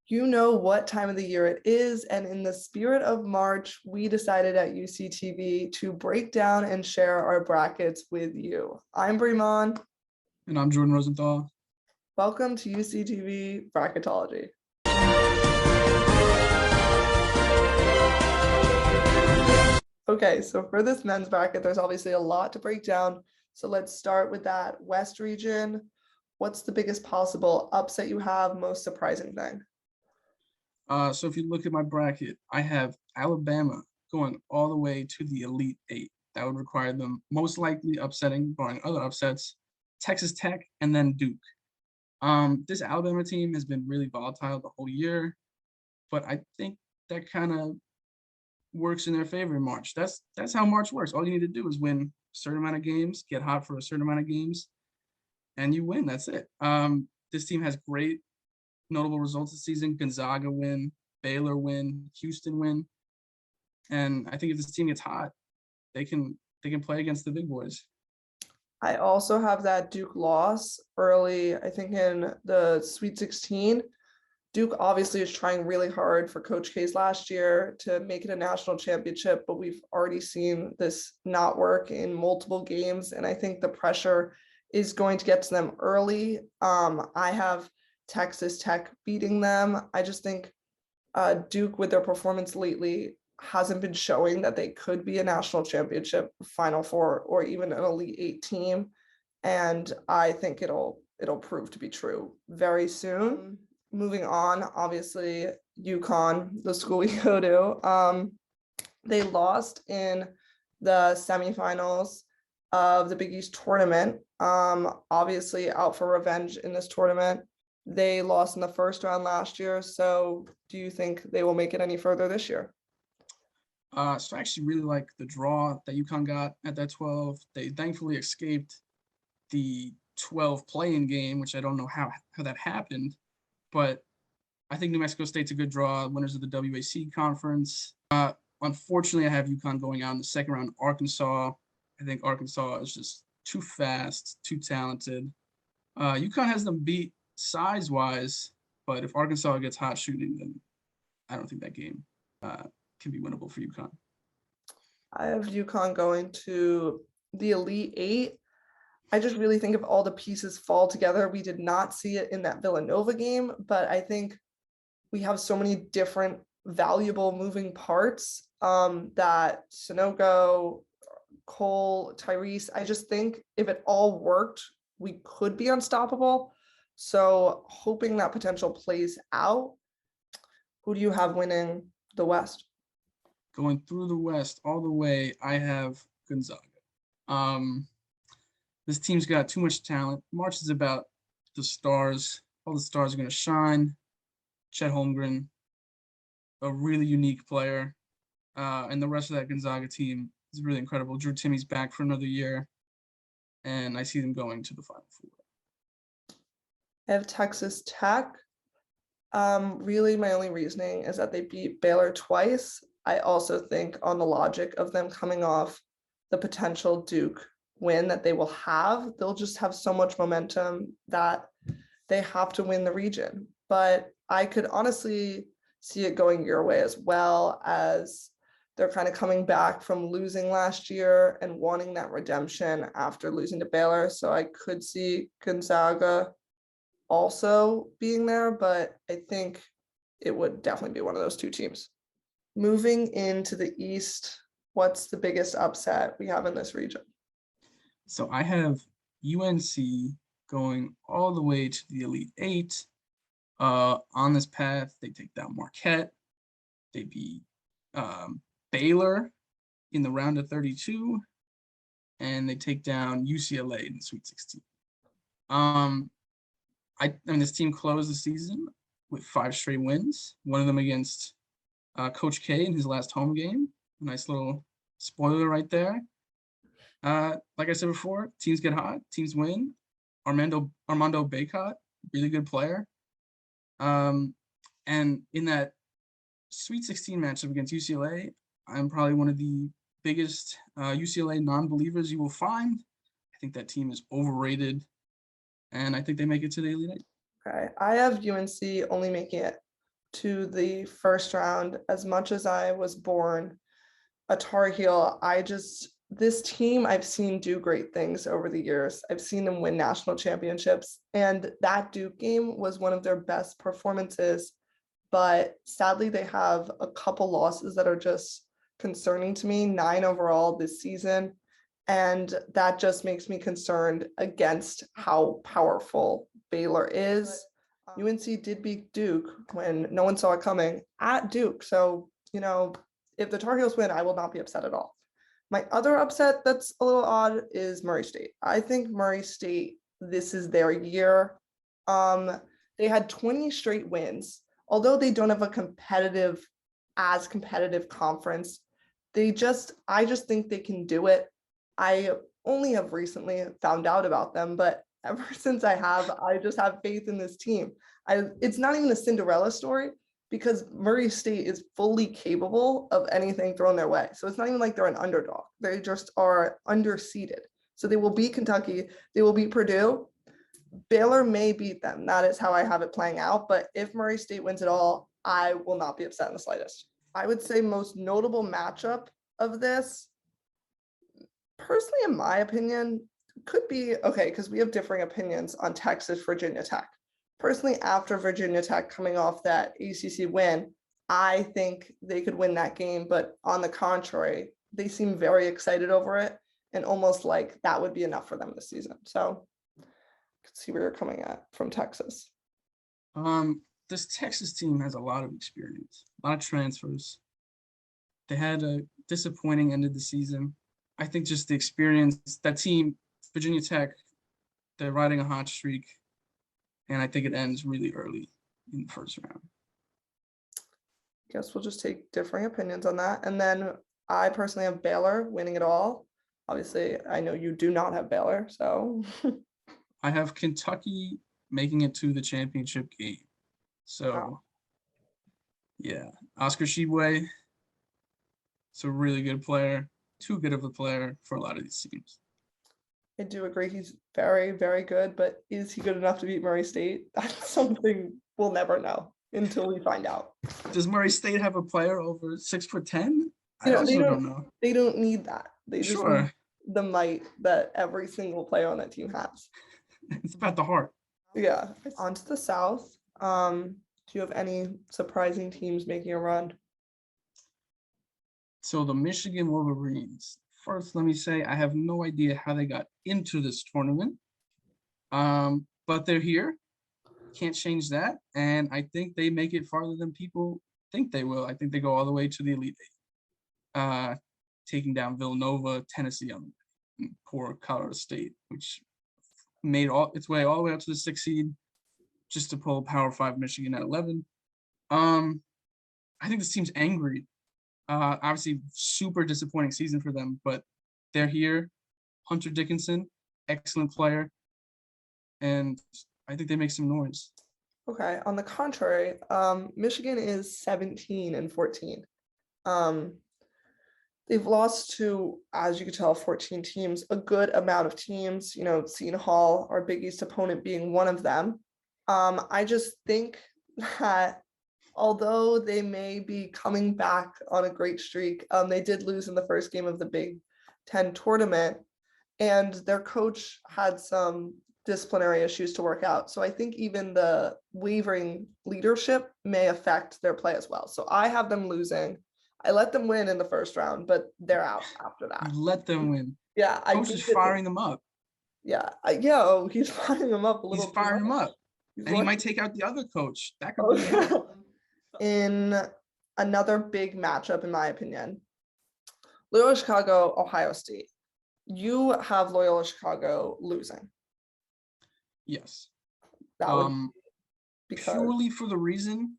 You know what time of the year it is, and in the spirit of March, we decided at UCTV to break down and share our brackets with you. I'm Mahn. And I'm Jordan Rosenthal. Welcome to UCTV Bracketology. Okay, so for this men's bracket, there's obviously a lot to break down. So let's start with that West region. What's the biggest possible upset you have, most surprising thing? So if you look at my bracket, I have Alabama going all the way to the Elite Eight. That would require them most likely upsetting, barring other upsets, Texas Tech and then Duke. This Alabama team has been really volatile the whole year, but I think that kind of works in their favor in March. That's how March works. All you need to do is win a certain amount of games, get hot for a certain amount of games, and you win. That's it. This team has great notable results this season. Gonzaga win, Baylor win, Houston win. And I think if this team gets hot, they can play against the big boys. I also have that Duke loss early, I think in the Sweet 16. Duke obviously is trying really hard for Coach K's last year to make it a national championship, but we've already seen this not work in multiple games. And I think the pressure is going to get to them early. I have Texas Tech beating them. I just think Duke, with their performance lately, hasn't been showing that they could be a national championship, Final Four, or even an Elite Eight team. And I think it'll prove to be true very soon. Moving on, obviously, UConn, the school we go to, they lost in the semifinals of the Big East tournament. Obviously out for revenge in this tournament. They lost in the first round last year. So do you think they will make it any further this year? So I actually really like the draw that UConn got at that 12. They thankfully escaped the 12 play-in game, which I don't know how that happened. But I think New Mexico State's a good draw, winners of the WAC conference. Unfortunately, I have UConn going out in the second round. Arkansas. I think Arkansas is just too fast, too talented. UConn has them beat size-wise, but if Arkansas gets hot shooting, then I don't think that game can be winnable for UConn. I have UConn going to the Elite Eight. I just really think if all the pieces fall together, we did not see it in that Villanova game, but I think we have so many different valuable moving parts that Sunoco, Cole, Tyrese, I just think if it all worked, we could be unstoppable. So hoping that potential plays out. Who do you have winning the West? Going through the West all the way, I have Gonzaga. This team's got too much talent. March is about the stars. All the stars are going to shine. Chet Holmgren, a really unique player. And the rest of that Gonzaga team is really incredible. Drew Timmy's back for another year. And I see them going to the Final Four. I have Texas Tech. Really, my only reasoning is that they beat Baylor twice. I also think on the logic of them coming off the potential Duke win that they will have, they'll just have so much momentum that they have to win the region. But I could honestly see it going your way as well, as they're kind of coming back from losing last year and wanting that redemption after losing to Baylor. So I could see Gonzaga also being there, but I think it would definitely be one of those two teams. Moving into the East, what's the biggest upset we have in this region? So I have UNC going all the way to the Elite Eight. On this path, they take down Marquette. They beat Baylor in the round of 32, and they take down UCLA in the Sweet 16. I mean, this team closed the season with 5 straight wins. One of them against Coach K in his last home game. A nice little spoiler right there. Like I said before, teams get hot, teams win. Armando Bacot, really good player. And in that Sweet 16 matchup against UCLA, I'm probably one of the biggest UCLA non-believers you will find. I think that team is overrated, and I think they make it to the Elite Eight. Okay, I have UNC only making it to the first round. As much as I was born a Tar Heel, this team I've seen do great things over the years. I've seen them win national championships, and that Duke game was one of their best performances. But sadly, they have a couple losses that are just concerning to me, 9 overall this season. And that just makes me concerned against how powerful Baylor is. UNC did beat Duke when no one saw it coming at Duke. So, if the Tar Heels win, I will not be upset at all. My other upset that's a little odd is Murray State. I think Murray State, this is their year. They had 20 straight wins. Although they don't have a competitive conference, I just think they can do it. I only have recently found out about them, but ever since I just have faith in this team. It's not even a Cinderella story because Murray State is fully capable of anything thrown their way. So it's not even like they're an underdog. They just are underseeded. So they will beat Kentucky. They will beat Purdue. Baylor may beat them. That is how I have it playing out. But if Murray State wins it all, I will not be upset in the slightest. I would say most notable matchup of this, personally, in my opinion, could be, okay, because we have differing opinions on Texas, Virginia Tech. Personally, after Virginia Tech coming off that ACC win, I think they could win that game. But on the contrary, they seem very excited over it and almost like that would be enough for them this season. So see where you're coming at from Texas. This Texas team has a lot of experience, a lot of transfers. They had a disappointing end of the season. I think just the experience, that team, Virginia Tech, they're riding a hot streak, and I think it ends really early in the first round. Guess we'll just take differing opinions on that. And then I personally have Baylor winning it all. Obviously, I know you do not have Baylor, so I have Kentucky making it to the championship game. So, wow. Yeah, Oscar Tshiebwe is a really good player, too good of a player for a lot of these teams. I do agree he's very, very good, but is he good enough to beat Murray State? That's something we'll never know until we find out. Does Murray State have a player over 6'10"? I also don't know. They don't need that. They just Sure. need the might that every single player on that team has. It's about the heart. Yeah. On to the South. Do you have any surprising teams making a run? So the Michigan Wolverines. First, let me say I have no idea how they got into this tournament. But they're here. Can't change that. And I think they make it farther than people think they will. I think they go all the way to the Elite Eight, taking down Villanova, Tennessee, on poor Colorado State, which made its way all the way up to the 6th seed just to pull Power 5 Michigan at 11. I think this team's angry. Obviously, super disappointing season for them, but they're here. Hunter Dickinson, excellent player, and I think they make some noise. Okay. On the contrary, Michigan is 17-14. They've lost to, as you can tell, 14 teams, a good amount of teams, Seton Hall, our Big East opponent, being one of them. I just think that although they may be coming back on a great streak, they did lose in the first game of the Big Ten tournament, and their coach had some disciplinary issues to work out. So I think even the wavering leadership may affect their play as well. So I have them losing. I let them win in the first round, but they're out after that. You let them win. Yeah. Coach is firing them up. Yeah. He's firing them up a little. He's firing them up. And he might take out the other coach. That could be in another big matchup, in my opinion. Loyola Chicago, Ohio State. You have Loyola Chicago losing. Yes. That would be purely for the reason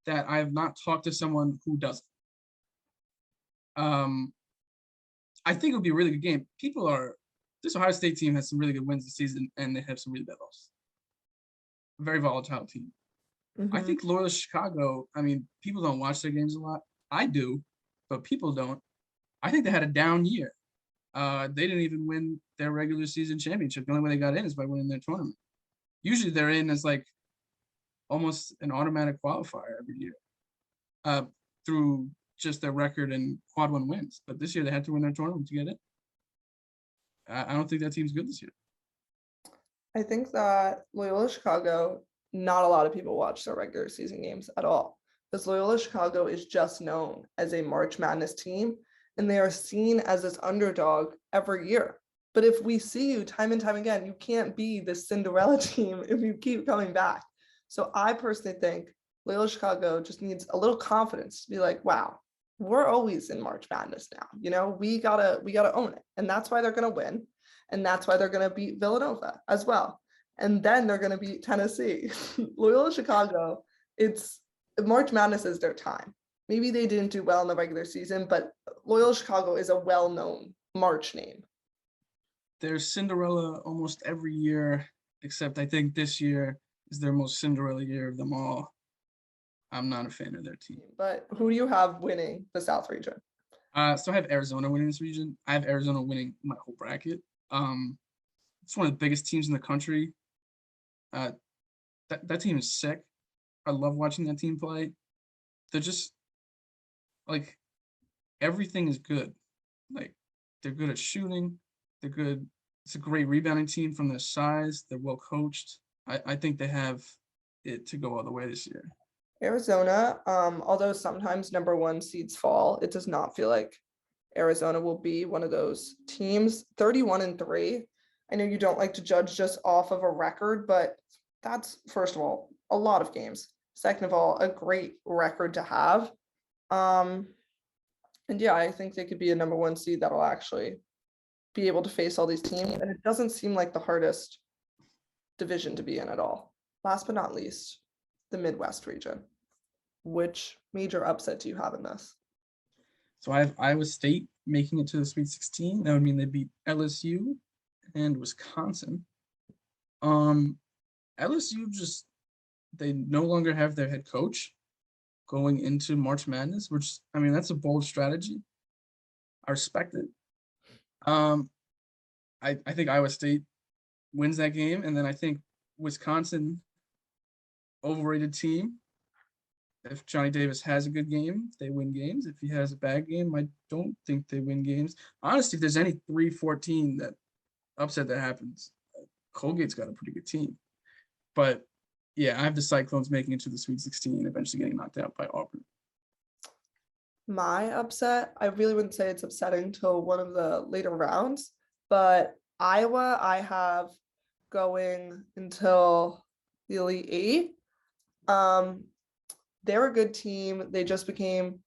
that I have not talked to someone who doesn't. I think it would be a really good game. This Ohio State team has some really good wins this season, and they have some really bad losses. Very volatile team. Mm-hmm. I think Loyola Chicago, people don't watch their games a lot. I do, but people don't. I think they had a down year. They didn't even win their regular season championship. The only way they got in is by winning their tournament. Usually they're in as like almost an automatic qualifier every year, through just their record and quad one wins. But this year they had to win their tournament to get it. I don't think that team's good this year. I think that Loyola Chicago, not a lot of people watch their regular season games at all, because Loyola Chicago is just known as a March Madness team, and they are seen as this underdog every year. But if we see you time and time again, you can't be this Cinderella team if you keep coming back. So I personally think Loyola Chicago just needs a little confidence to be like, wow, we're always in March Madness now. You know, we gotta own it. And that's why they're gonna win. And that's why they're gonna beat Villanova as well. And then they're gonna beat Tennessee. Loyola Chicago, it's March Madness is their time. Maybe they didn't do well in the regular season, but Loyola Chicago is a well-known March name. There's Cinderella almost every year, except I think this year is their most Cinderella year of them all. I'm not a fan of their team. But who do you have winning the South region? So I have Arizona winning this region. I have Arizona winning my whole bracket. It's one of the biggest teams in the country. That team is sick. I love watching that team play. They're just like everything is good. Like they're good at shooting. They're good. It's a great rebounding team from their size. They're well coached. I think they have it to go all the way this year. Arizona, although sometimes number one seeds fall, it does not feel like Arizona will be one of those teams. 31-3. I know you don't like to judge just off of a record, but that's, first of all, a lot of games. Second of all, a great record to have. And yeah, I think they could be a number one seed that'll actually be able to face all these teams. And it doesn't seem like the hardest division to be in at all. Last but not least, the Midwest region. Which major upset do you have in this? So I have Iowa State making it to the Sweet 16. That would mean they beat LSU and Wisconsin. LSU just, they no longer have their head coach going into March Madness, which, I mean, that's a bold strategy. I respect it. I think Iowa State wins that game, and then I think Wisconsin, overrated team. If Johnny Davis has a good game, they win games. If he has a bad game, I don't think they win games. Honestly, if there's any 3-14 that upset that happens, Colgate's got a pretty good team. But yeah, I have the Cyclones making it to the Sweet 16, eventually getting knocked out by Auburn. My upset, I really wouldn't say it's upsetting until one of the later rounds, but Iowa, I have going until the Elite Eight. They're a good team. They just became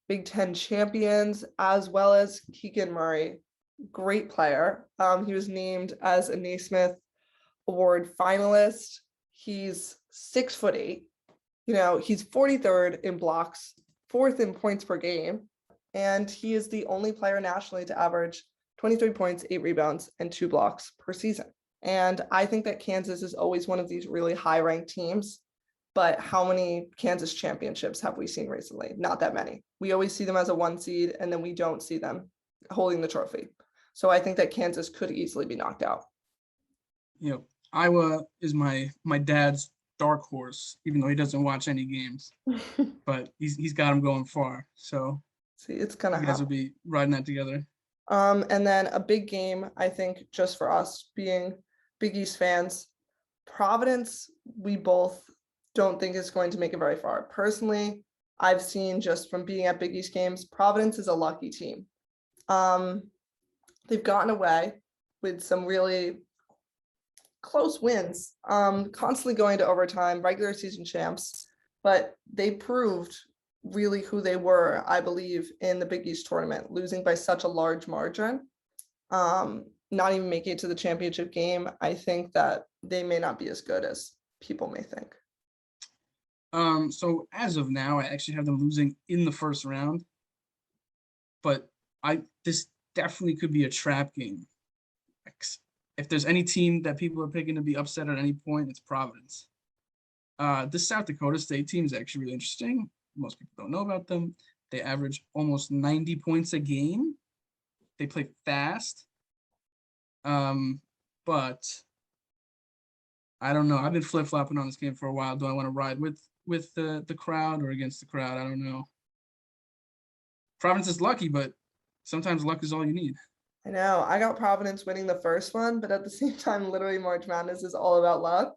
Big Ten champions, as well as Keegan Murray, great player. He was named as a Naismith Award finalist. He's 6'8". You know, he's 43rd in blocks, 4th in points per game, and he is the only player nationally to average 23 points, 8 rebounds, and 2 blocks per season. And I think that Kansas is always one of these really high-ranked teams. But how many Kansas championships have we seen recently? Not that many. We always see them as a 1 seed, and then we don't see them holding the trophy. So I think that Kansas could easily be knocked out. You know, Iowa is my dad's dark horse, even though he doesn't watch any games. But he's got him going far. So see, it's gonna you guys will be riding that together. And then a big game, I think, just for us being Big East fans, Providence, we both don't think is going to make it very far. Personally, I've seen just from being at Big East games, Providence is a lucky team. They've gotten away with some really close wins, constantly going to overtime, regular season champs, but they proved really who they were, I believe, in the Big East tournament, losing by such a large margin, not even making it to the championship game. I think that they may not be as good as people may think. So as of now, I actually have them losing in the first round, but this definitely could be a trap game. If there's any team that people are picking to be upset at any point, it's Providence. This South Dakota State team is actually really interesting. Most people don't know about them. They average almost 90 points a game. They play fast. But I don't know. I've been flip-flopping on this game for a while. Do I want to ride with the crowd or against the crowd? I don't know. Providence is lucky, but sometimes luck is all you need. I know. I got Providence winning the first one, but at the same time, literally March Madness is all about luck.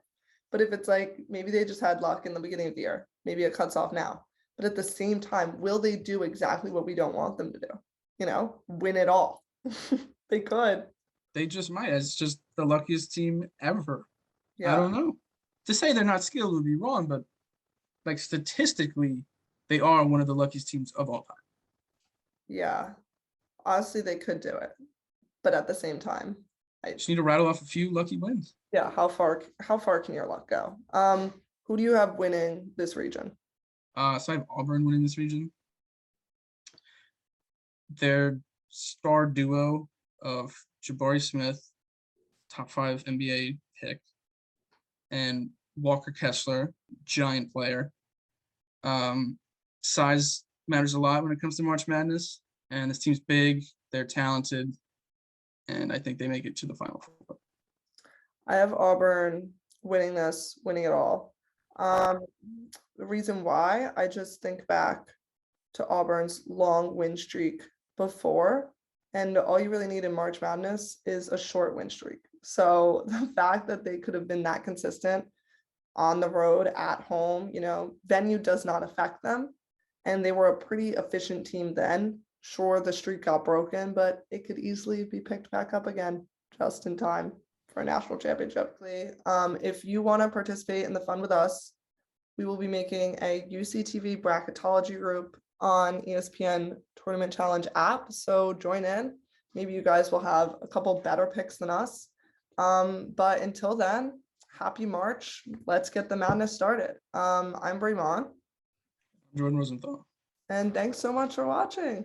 But if it's like maybe they just had luck in the beginning of the year, maybe it cuts off now. But at the same time, will they do exactly what we don't want them to do? You know, win it all. They could. They just might. It's just the luckiest team ever. I Yeah. don't know. To say they're not skilled would be wrong, but like statistically, they are one of the luckiest teams of all time. Yeah. Honestly, they could do it. But at the same time, Just need to rattle off a few lucky wins. yeah, how far can your luck go? Who do you have winning this region? So I have Auburn winning this region. Their star duo of Jabari Smith, top 5 NBA pick, and Walker Kessler, giant player. Size matters a lot when it comes to March Madness, and this team's big, they're talented, and I think they make it to the Final Four. I have Auburn winning this, winning it all. The reason why, I just think back to Auburn's long win streak before, and all you really need in March Madness is a short win streak. So the fact that they could have been that consistent on the road, at home, venue does not affect them. And they were a pretty efficient team then. Sure, the streak got broken, but it could easily be picked back up again just in time for a national championship. If you want to participate in the fun with us, we will be making a UCTV bracketology group on ESPN Tournament Challenge app. So join in. Maybe you guys will have a couple better picks than us. But until then, happy March. Let's get the madness started. I'm Mahn. Jordan Rosenthal. And thanks so much for watching.